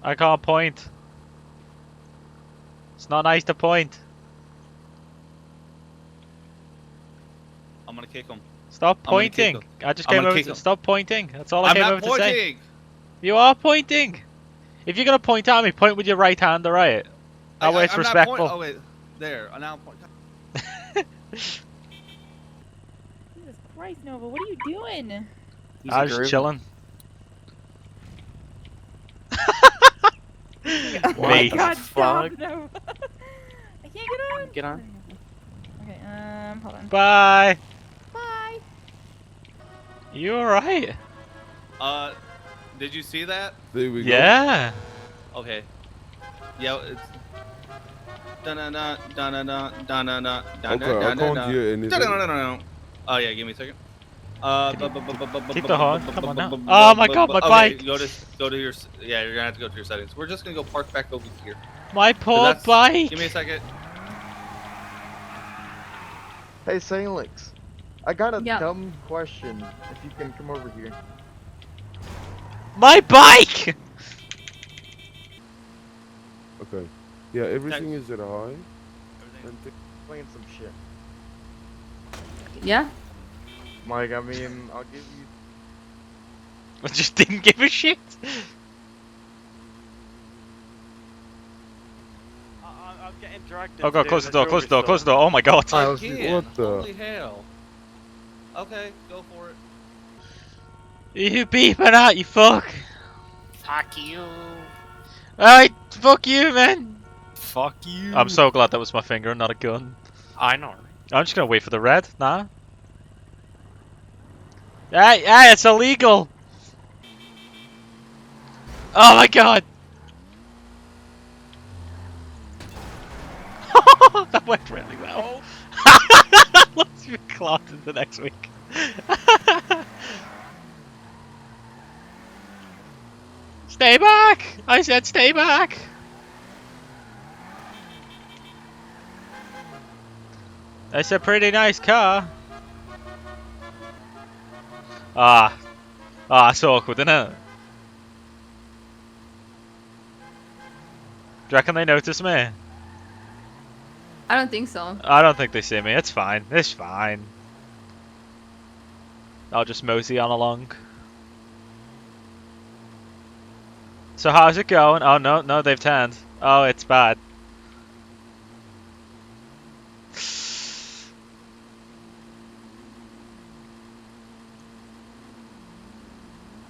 I can't point. It's not nice to point. I'm gonna kick him. Stop pointing. I just came over to stop pointing. That's all I came over to say. I'm not pointing. You are pointing. If you're gonna point at me, point with your right hand, alright? That way it's respectful. Oh wait, there. Now I'm pointing. Jesus Christ, Nova, what are you doing? I was just chilling. Oh my God, stop, Nova. I can't get on. Get on. Okay, hold on. Bye. Bye. You alright? Did you see that? There we go. Yeah. Okay. Yeah, it's. Da-na-na, da-na-na, da-na-na, Okay, I can't hear anything. da-na-na. Oh yeah, give me a second. Keep the horn. Come on now. Oh my God, my bike. Go to your. Yeah, you're gonna have to go to your settings. We're just gonna go park back over here. My poor bike. Give me a second. Hey, Salix, I got a Yeah. dumb question. If you can come over here. My bike. Okay. Yeah, everything is at high. Playing some shit. Yeah? Mike, I mean, I'll give you. I just didn't give a shit. I'm getting dragged. Oh God, close the door, close the door, close the door. Oh my God. What the? Holy hell. Okay, go for it. You beeping out, you fuck. Fuck you. Alright, fuck you, man. Fuck you. I'm so glad that was my finger and not a gun. I know. I'm just gonna wait for the red. Nah. Hey, it's illegal. Oh my God. That went really well. Let's be clocked into next week. Stay back! I said stay back! It's a pretty nice car. That's awkward, isn't it? Do you reckon they notice me? I don't think so. I don't think they see me. It's fine. It's fine. I'll just mosey on along. So how's it going? Oh no, they've turned. Oh, it's bad.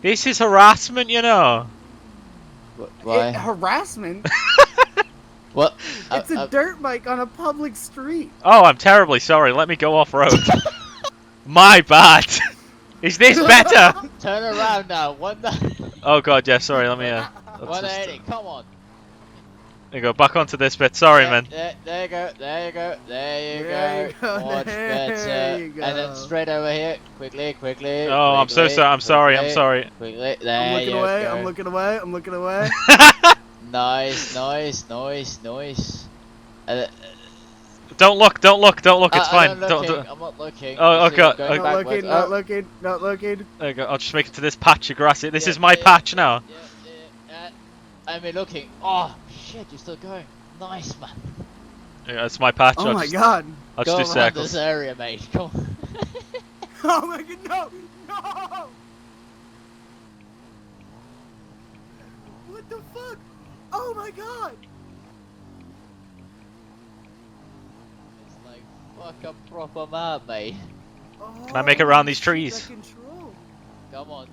This is harassment, you know. Why? Harassment? What? It's a dirt bike on a public street. Oh, I'm terribly sorry. Let me go off road. My bad. Is this better? Turn around now. Oh God, yeah. Sorry. Let me. 180. Come on. There you go. Back onto this bit. Sorry, man. There you go. There you go. There you There you go. go, Much there better. you go. And then straight over here. Quickly. Oh, I'm so sorry. I'm sorry. I'm sorry. Quickly. There I'm looking you away, go. I'm looking away, I'm looking away. Nice. Don't look. It's fine. I'm not looking. Oh, See, okay. I'm going backwards. Not looking. There you go. I'll just make it to this patch of grass. This is my patch now. Yeah. I'm looking. Oh shit! You're still going. Nice, man. Yeah, it's my patch. Oh my God. I'll Go just do around circles. this area, mate. Come on. Oh my God, no! What the fuck? Oh my God! It's like fuck a proper man, mate. Oh, Can I make it around these trees? control. Come on.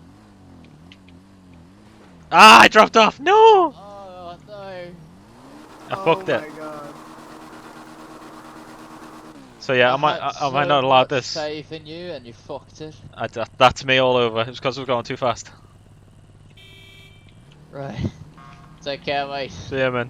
I dropped off. No. Oh no. I fucked it. Oh my God. So yeah, I might not allow this. Faith in you, and you fucked it. That's me all over. It's because we're going too fast. Right. Take care, mate. See ya, man.